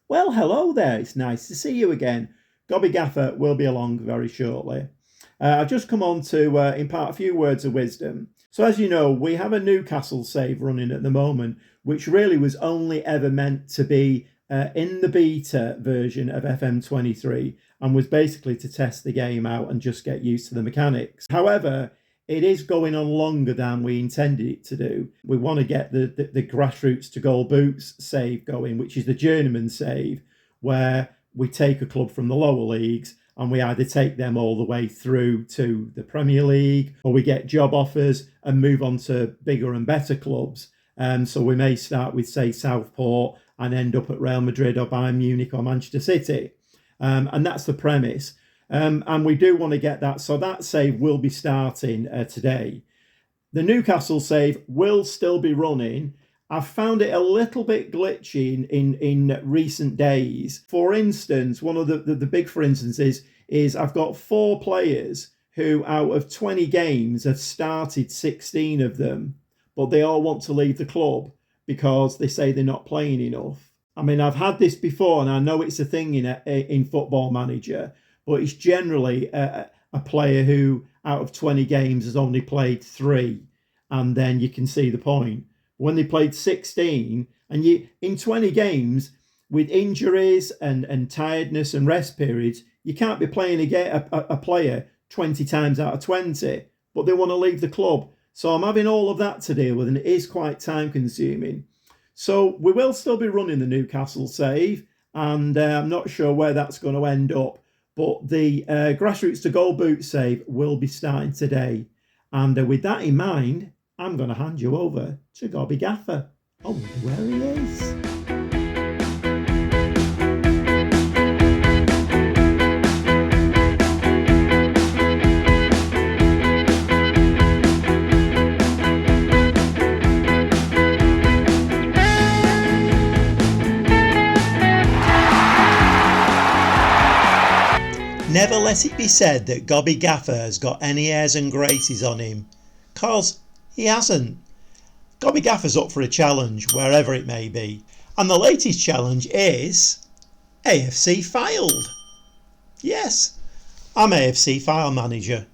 Well, hello there. It's nice to see you again. Gobby Gaffer will be along very shortly. I've just come on to impart a few words of wisdom. So, as you know, we have a Newcastle save running at the moment, which really was only ever meant to be in the beta version of FM23 and was basically to test the game out and just get used to the mechanics. However, it is going on longer than we intended it to do. We want to get the grassroots to goal boots save going, which is the journeyman save, where we take a club from the lower leagues and we either take them all the way through to the Premier League, or we get job offers and move on to bigger and better clubs. So we may start with, say, Southport and end up at Real Madrid or Bayern Munich or Manchester City. And that's the premise. And we do want to get that. So that save will be starting today. The Newcastle save will still be running. I've found it a little bit glitchy in recent days. For instance, one of the big for instances is I've got 4 players who out of 20 games have started 16 of them, but they all want to leave the club because they say they're not playing enough. I mean, I've had this before and I know it's a thing in Football Manager, but it's generally a player who out of 20 games has only played 3, and then you can see the point. When they played 16, and in 20 games, with injuries and tiredness and rest periods, you can't be playing a player 20 times out of 20, but they want to leave the club. So I'm having all of that to deal with, and it is quite time consuming. So we will still be running the Newcastle save, and I'm not sure where that's going to end up. But the grassroots to goal boot save will be starting today. And with that in mind, I'm going to hand you over to Gobby Gaffer. I wonder where he is. Never let it be said that Gobby Gaffer has got any airs and graces on him, 'cause he hasn't. Gobby Gaffer's up for a challenge, wherever it may be, and the latest challenge is AFC Fylde. Yes, I'm AFC Fylde manager.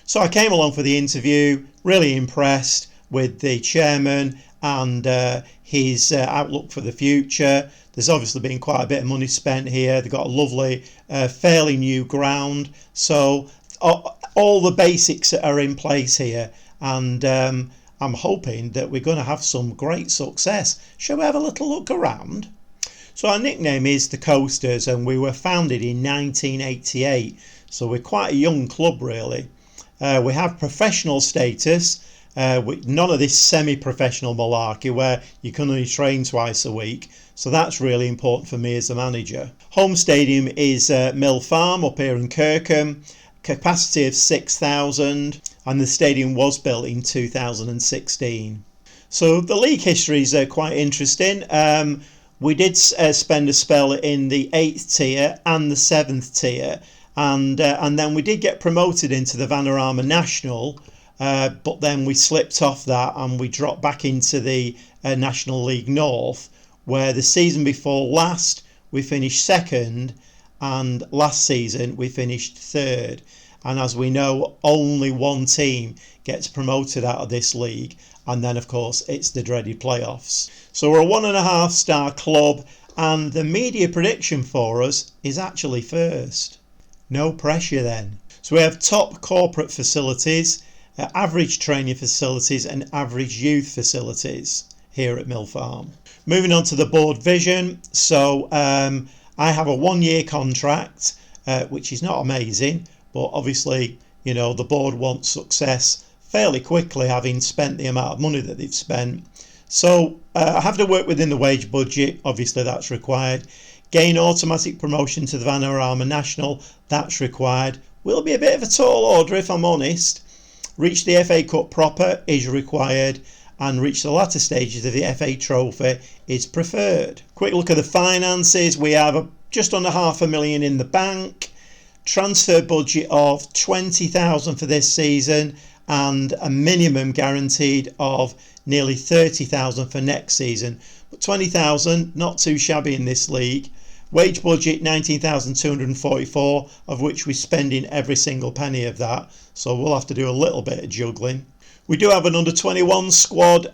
So I came along for the interview, really impressed with the chairman and his outlook for the future. There's obviously been quite a bit of money spent here. They've got a lovely, fairly new ground. So all the basics are in place here. And I'm hoping that we're going to have some great success. Shall we have a little look around? So our nickname is the Coasters, and we were founded in 1988. So we're quite a young club, really. We have professional status. With none of this semi-professional malarkey where you can only train twice a week. So that's really important for me as the manager. Home stadium is Mill Farm up here in Kirkham. Capacity of 6,000, and the stadium was built in 2016. So the league history is quite interesting. We did spend a spell in the 8th tier and the 7th tier, and then we did get promoted into the Vanarama National. But then we slipped off that and we dropped back into the National League North, where the season before last we finished 2nd, and last season we finished 3rd. And as we know, only one team gets promoted out of this league, and then of course it's the dreaded playoffs. So we're a 1.5 star club, and the media prediction for us is actually 1st. No pressure then. So we have top corporate facilities, average training facilities and average youth facilities here at Mill Farm. Moving on to the board vision. So I have a 1-year contract, which is not amazing, but obviously, you know, the board wants success fairly quickly, having spent the amount of money that they've spent. So I have to work within the wage budget. Obviously, that's required. Gain automatic promotion to the Vanarama National. That's required. Will be a bit of a tall order, if I'm honest. Reach the FA Cup proper is required, and reach the latter stages of the FA Trophy is preferred. Quick look at the finances. We have just under $500,000 in the bank, transfer budget of 20,000 for this season, and a minimum guaranteed of nearly 30,000 for next season. But 20,000, not too shabby in this league. Wage budget 19,244, of which we're spending every single penny of that. So we'll have to do a little bit of juggling. We do have an under-21 squad.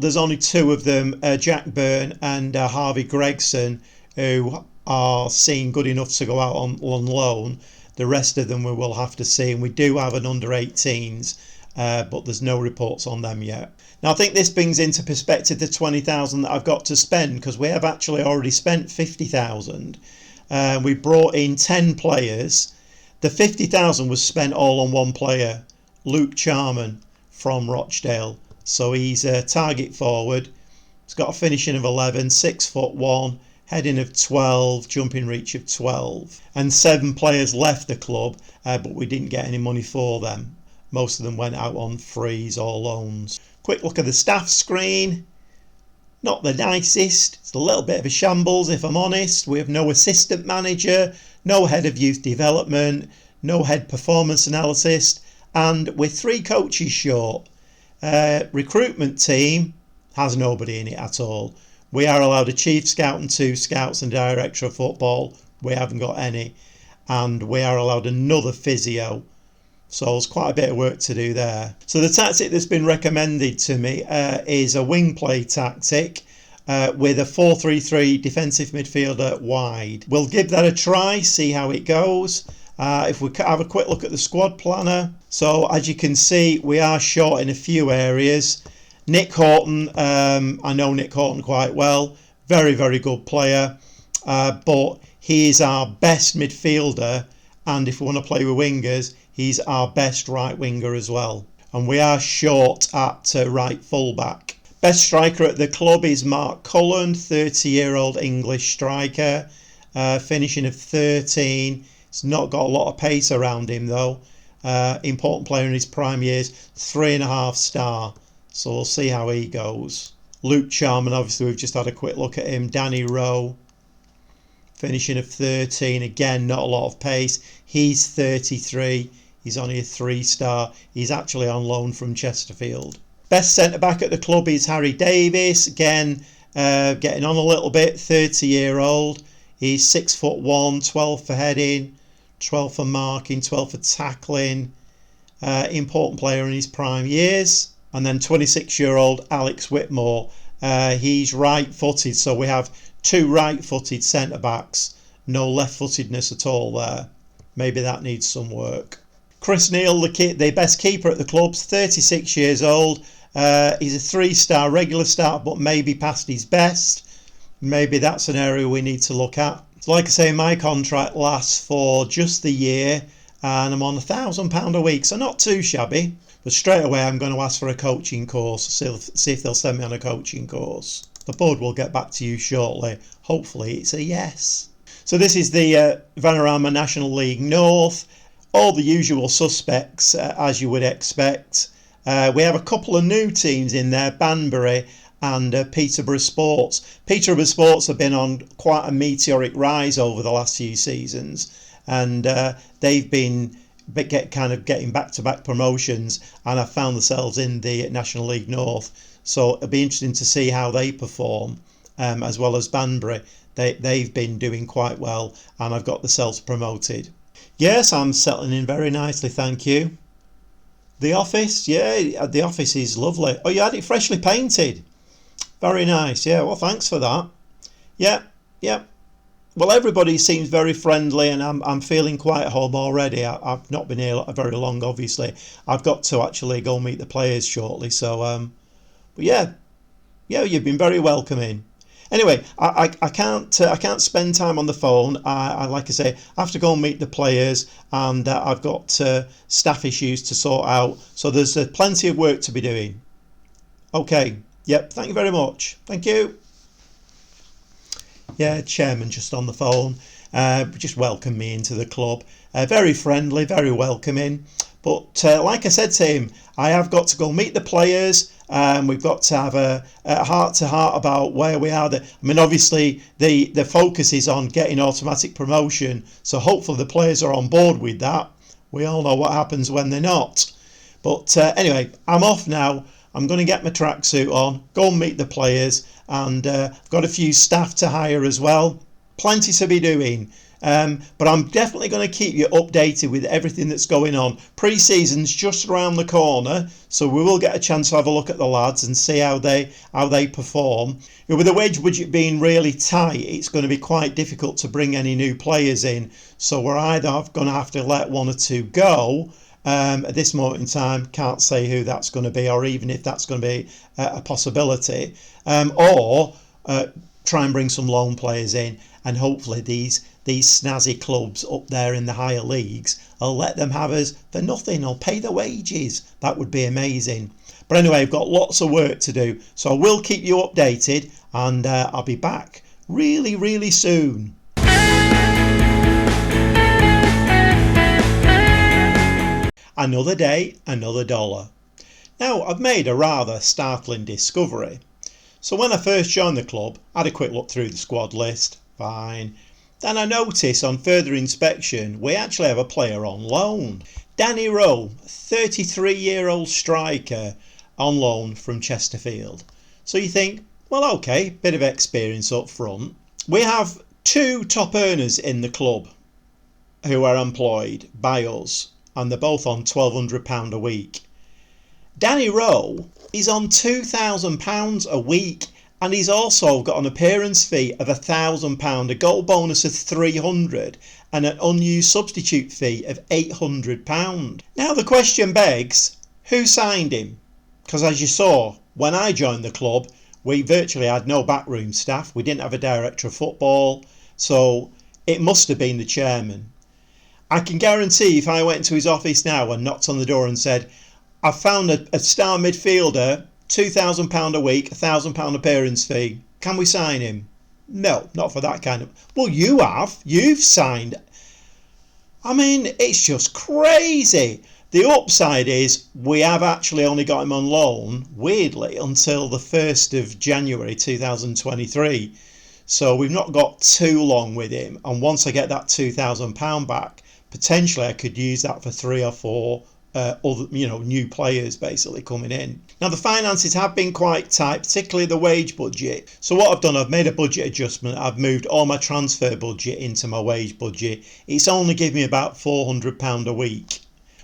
There's only two of them, Jack Byrne and Harvey Gregson, who are seen good enough to go out on loan. The rest of them we will have to see. And we do have an under-18s, but there's no reports on them yet. Now I think this brings into perspective the 20,000 that I've got to spend, because we have actually already spent 50,000. We brought in 10 players. The 50,000 was spent all on one player, Luke Charman from Rochdale. So he's a target forward. He's got a finishing of 11, 6'1", heading of 12, jumping reach of 12. And 7 players left the club, but we didn't get any money for them. Most of them went out on frees or loans. Quick look at the staff screen. Not the nicest. It's a little bit of a shambles, if I'm honest. We have no assistant manager, no head of youth development, no head performance analyst, and we're 3 coaches short. Recruitment team has nobody in it at all. We are allowed a chief scout and 2 scouts and director of football. We haven't got any. And we are allowed another physio. So there's quite a bit of work to do there. So the tactic that's been recommended to me is a wing play tactic with a 4-3-3 defensive midfielder wide. We'll give that a try, see how it goes. If we have a quick look at the squad planner. So as you can see, we are short in a few areas. Nick Horton, I know Nick Horton quite well. Very, very good player. But he is our best midfielder. And if we want to play with wingers, he's our best right winger as well. And we are short at right fullback. Best striker at the club is Mark Cullen, 30-year-old English striker. Finishing of 13. He's not got a lot of pace around him though. Important player in his prime years, 3.5 star. So we'll see how he goes. Luke Charman, obviously we've just had a quick look at him. Danny Rowe, finishing of 13. Again, not a lot of pace. He's 33. He's only a 3-star. He's actually on loan from Chesterfield. Best centre-back at the club is Harry Davis. Again, getting on a little bit, 30-year-old. He's 6'1", 12 for heading, 12 for marking, 12 for tackling. Important player in his prime years. And then 26-year-old Alex Whitmore. He's right-footed, so we have 2 right-footed centre-backs. No left-footedness at all there. Maybe that needs some work. Chris Neal, the best keeper at the club, 36 years old. He's a 3-star regular start, but maybe past his best. Maybe that's an area we need to look at. So like I say, my contract lasts for just the year, and I'm on £1,000 a week, so not too shabby. But straight away, I'm going to ask for a coaching course, see if they'll send me on a coaching course. The board will get back to you shortly. Hopefully, it's a yes. So this is the Vanarama National League North. All the usual suspects, as you would expect. We have a couple of new teams in there, Banbury and Peterborough Sports. Peterborough Sports have been on quite a meteoric rise over the last few seasons, and they've been getting back-to-back promotions, and have found themselves in the National League North. So it'll be interesting to see how they perform, as well as Banbury. They've been doing quite well, and I've got themselves promoted. Yes, I'm settling in very nicely, thank you. The office, yeah, the office is lovely. Oh, you had it freshly painted. Very nice, yeah, well, thanks for that. Yeah. Well, everybody seems very friendly, and I'm feeling quite at home already. I've not been here very long, obviously. I've got to actually go meet the players shortly, so, but yeah, you've been very welcoming. Anyway, I can't spend time on the phone. I like I say, I have to go and meet the players, and I've got staff issues to sort out. So there's plenty of work to be doing. Okay. Yep. Thank you very much. Thank you. Yeah, chairman just on the phone. Just welcomed me into the club. Very friendly, very welcoming. But like I said to him, I have got to go meet the players. We've got to have a heart-to-heart about where we are. I mean, obviously, the focus is on getting automatic promotion. So hopefully the players are on board with that. We all know what happens when they're not. But anyway, I'm off now. I'm going to get my tracksuit on, go and meet the players. And I've got a few staff to hire as well. plenty to be doing. But I'm definitely going to keep you updated with everything that's going on. Pre-season's just around the corner, so we will get a chance to have a look at the lads and see how they perform. With the wage budget being really tight, it's going to be quite difficult to bring any new players in. So we're either going to have to let one or two go. At this moment in time, can't say who that's going to be, or even if that's going to be a possibility, or try and bring some loan players in, and hopefully these snazzy clubs up there in the higher leagues, I'll let them have us for nothing. I'll pay the wages. That would be amazing. But anyway, I've got lots of work to do, so I will keep you updated, and I'll be back really, really soon. Another day, another dollar. Now, I've made a rather startling discovery. So when I first joined the club, I had a quick look through the squad list. Fine. Then I noticed on further inspection we actually have a player on loan. Danny Rowe, 33-year-old striker, on loan from Chesterfield. So you think, well, okay, bit of experience up front. We have two top earners in the club who are employed by us, and they're both on £1,200 a week. Danny Rowe is on £2,000 a week, and he's also got an appearance fee of £1,000, a goal bonus of £300, and an unused substitute fee of £800. Now the question begs, who signed him? Because as you saw, when I joined the club, we virtually had no backroom staff. We didn't have a director of football, so it must have been the chairman. I can guarantee if I went into his office now and knocked on the door and said, I've found a star midfielder, £2,000 a week, £1,000 appearance fee. Can we sign him? No, not for that kind of... Well, you have. You've signed. I mean, it's just crazy. The upside is we have actually only got him on loan, weirdly, until the 1st of January 2023. So we've not got too long with him. And once I get that £2,000 back, potentially I could use that for 3 or 4 other, new players basically coming in. Now the finances have been quite tight, particularly the wage budget. So what I've done, I've made a budget adjustment. I've moved all my transfer budget into my wage budget. It's only given me about £400 a week.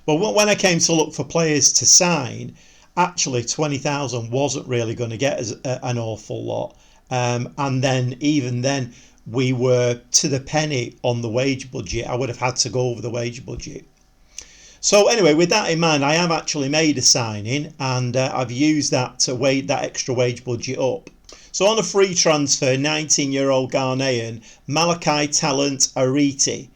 But when I came to look for players to sign, actually 20,000 wasn't really going to get us an awful lot. And then even then we were to the penny on the wage budget. I would have had to go over the wage budget. So anyway, with that in mind, I have actually made a signing, and I've used that to weigh that extra wage budget up. So on a free transfer, 19-year-old Ghanaian, Malachi Talent Ariti.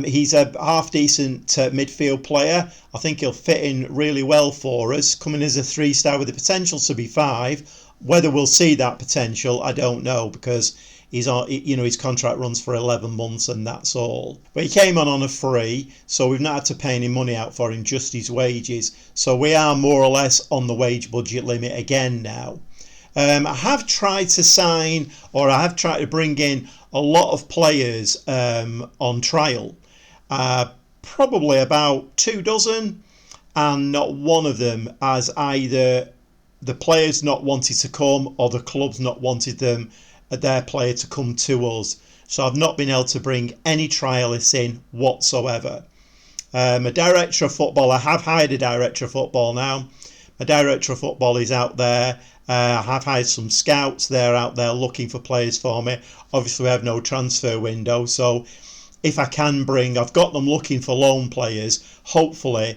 He's a half-decent midfield player. I think he'll fit in really well for us, coming as a 3-star with the potential to be 5. Whether we'll see that potential, I don't know, because he's on, his contract runs for 11 months and that's all. But he came on a free, so we've not had to pay any money out for him, just his wages. So we are more or less on the wage budget limit again now. I have tried to sign, or I have tried to bring in a lot of players on trial. Probably about 2 dozen, and not one of them has either the players not wanted to come or the club's not wanted them, their player, to come to us. So I've not been able to bring any trialists in whatsoever. A director of football, I have hired a director of football now. My director of football is out there. I have hired some scouts. They're out there looking for players for me. Obviously we have no transfer window, so if I can bring, I've got them looking for loan players, hopefully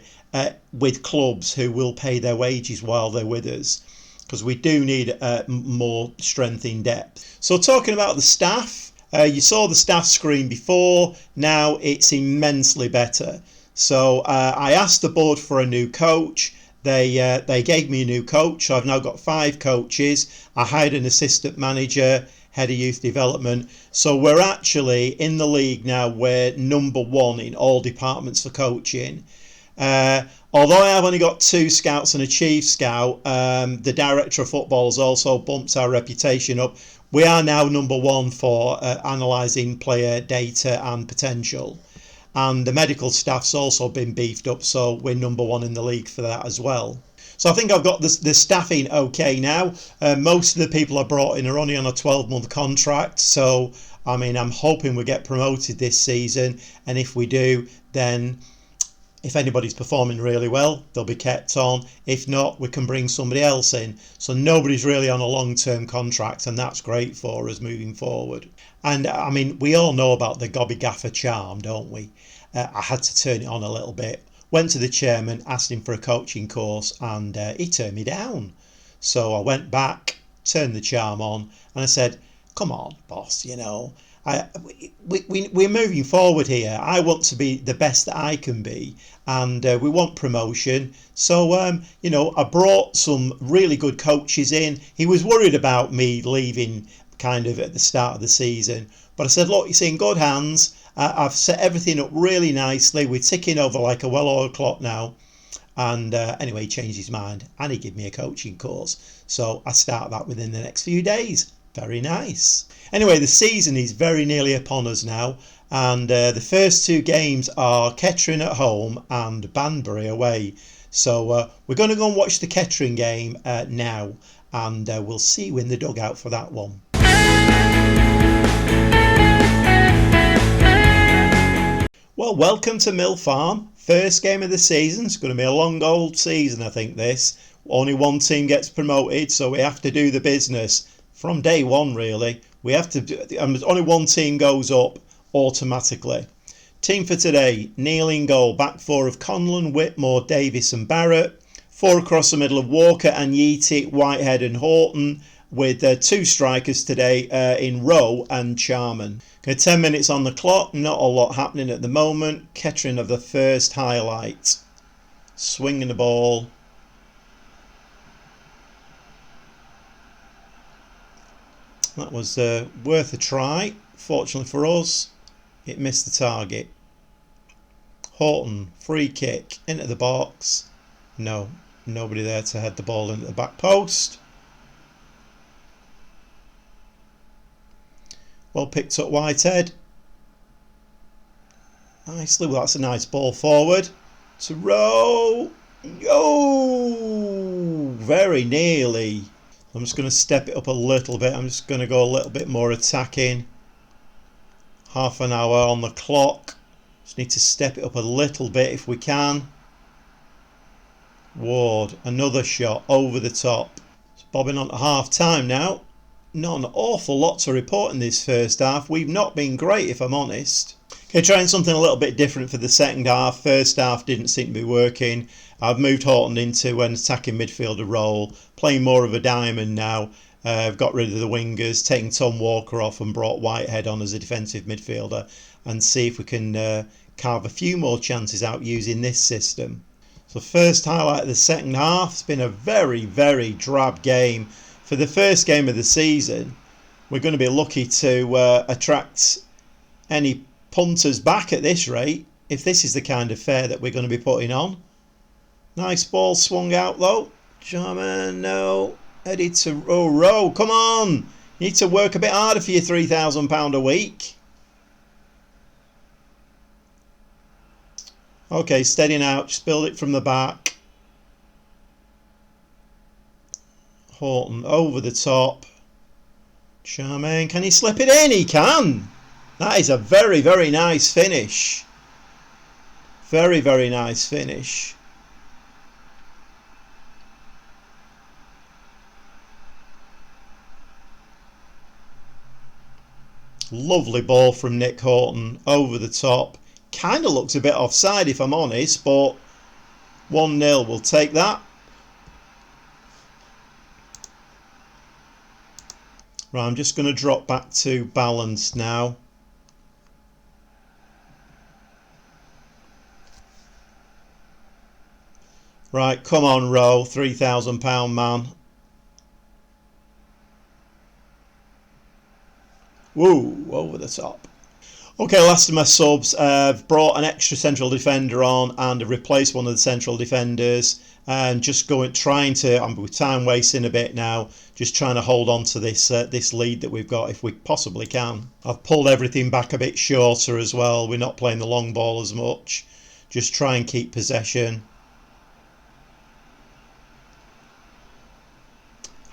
with clubs who will pay their wages while they're with us, because we do need more strength in depth. So talking about the staff, you saw the staff screen before. Now it's immensely better. So I asked the board for a new coach. They gave me a new coach. So I've now got 5 coaches. I hired an assistant manager, head of youth development. So we're actually in the league now. We're number 1 in all departments for coaching. Although I have only got 2 scouts and a chief scout, the director of football has also bumped our reputation up. We are now number 1 for analysing player data and potential. And the medical staff's also been beefed up, so we're number 1 in the league for that as well. So I think I've got the staffing okay now. Most of the people I brought in are only on a 12-month contract. So, I mean, I'm hoping we get promoted this season. And if we do, then if anybody's performing really well, they'll be kept on. If not, we can bring somebody else in. So nobody's really on a long-term contract, and that's great for us moving forward. And I mean, we all know about the Gobby Gaffer charm, don't we? I had to turn it on a little bit. Went to the chairman, asked him for a coaching course, and he turned me down. So I went back, turned the charm on, and I said, come on, boss, you know, we're moving forward here. I want to be the best that I can be, and we want promotion. So, you know, I brought some really good coaches in. He was worried about me leaving kind of at the start of the season, but I said, look, you're in good hands. I've set everything up really nicely. We're ticking over like a well-oiled clock now. And anyway, he changed his mind and he gave me a coaching course. So I start that within the next few days. Very nice. Anyway, the season is very nearly upon us now. And the first two games are Kettering at home and Banbury away. So we're going to go and watch the Kettering game now. And we'll see you in the dugout for that one. Well, welcome to Mill Farm. First game of the season. It's going to be a long old season, I think, this. Only one team gets promoted, so we have to do the business from day one, really. We have to do, only one team goes up automatically. Team for today: Neil in goal, back four of Conlon, Whitmore, Davis and Barrett. Four across the middle of Walker and Yeaty, Whitehead and Horton, with two strikers today in Rowe and Charman. Okay, 10 minutes on the clock, not a lot happening at the moment. Kettering of the first highlight. Swinging the ball. That was worth a try. Fortunately for us, it missed the target. Horton, free kick, into the box. No, nobody there to head the ball into the back post. Well picked up Whitehead. Nicely, well that's a nice ball forward. To Rowe. Oh, very nearly. I'm just going to step it up a little bit. I'm just going to go a little bit more attacking. Half an hour on the clock. Just need to step it up a little bit if we can. Ward, another shot over the top. It's bobbing on to half time now. Not an awful lot to report in this first half. We've not been great, if I'm honest. Okay, trying something a little bit different for the second half. First half didn't seem to be working. I've moved Horton into an attacking midfielder role, playing more of a diamond now. I've got rid of the wingers, taking Tom Walker off and brought Whitehead on as a defensive midfielder, and see if we can carve a few more chances out using this system. So first highlight of the second half. It's been a very, very drab game. For the first game of the season, we're going to be lucky to attract any punters back at this rate, if this is the kind of fare that we're going to be putting on. Nice ball swung out though. Jarman, no. Headed to Rowe. Come on. You need to work a bit harder for your £3,000 a week. Okay, steadying out. Just build it from the back. Horton over the top. Charmaine, can he slip it in? He can. That is a very, very nice finish. Very, very nice finish. Lovely ball from Nick Horton over the top. Kind of looks a bit offside if I'm honest, but 1-0, we'll take that. Right, I'm just going to drop back to balance now. Right, come on, Rowe, £3,000 man. Woo, over the top. Okay, last of my subs. I've brought an extra central defender on and have replaced one of the central defenders. And just trying to, I'm with time wasting a bit now, just trying to hold on to this this lead that we've got if we possibly can. I've pulled everything back a bit shorter as well. We're not playing the long ball as much. Just try and keep possession.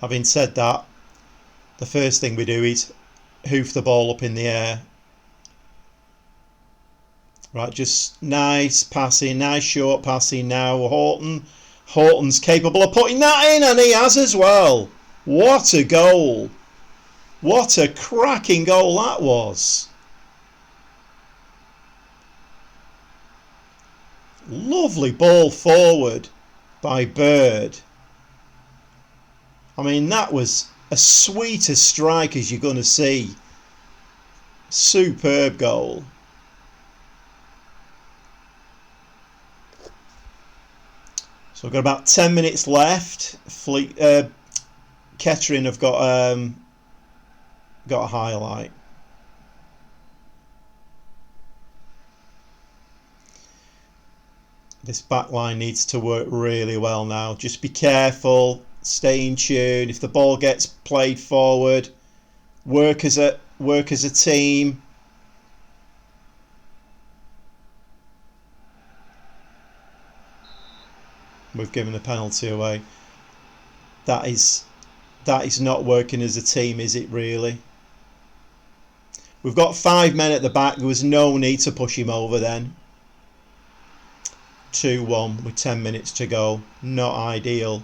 Having said that, the first thing we do is hoof the ball up in the air. Right, just nice passing, nice short passing now. Horton's capable of putting that in, and he has as well. What a goal. What a cracking goal that was. Lovely ball forward by Bird. I mean, that was as sweet a strike as you're going to see. Superb goal. So we've got about 10 minutes left. Kettering have got a highlight. This back line needs to work really well now. Just be careful, stay in tune. If the ball gets played forward, work as a team. We've given a penalty away. That is not working as a team, is it really? We've got 5 men at the back. There was no need to push him over then. 2-1 with 10 minutes to go. Not ideal.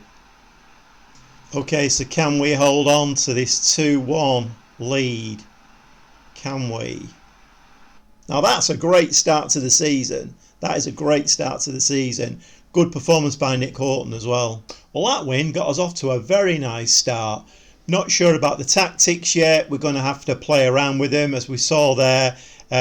Okay, so can we hold on to this 2-1 lead? Can we? Now that's a great start to the season. That is a great start to the season. Good performance by Nick Horton as well. Well, that win got us off to a very nice start. Not sure about the tactics yet. We're going to have to play around with them. As we saw there,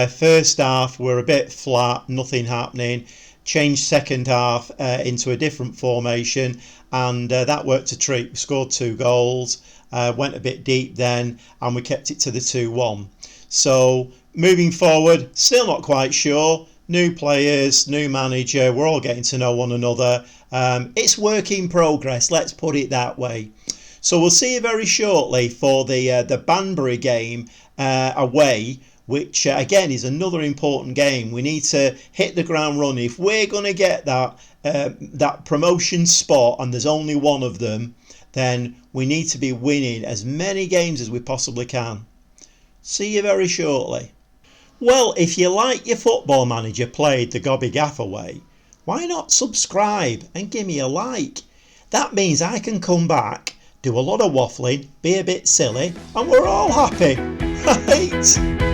first half we're a bit flat, nothing happening. Changed second half into a different formation, and that worked a treat. We scored 2 goals, went a bit deep then, and we kept it to the 2-1. So moving forward, still not quite sure. New players, new manager, we're all getting to know one another. It's work in progress, let's put it that way. So we'll see you very shortly for the Banbury game away, which again is another important game. We need to hit the ground running. If we're going to get that promotion spot, and there's only one of them, then we need to be winning as many games as we possibly can. See you very shortly. Well, if you like your Football Manager played the Gobby Gaffer way, why not subscribe and give me a like? That means I can come back, do a lot of waffling, be a bit silly, and we're all happy, right?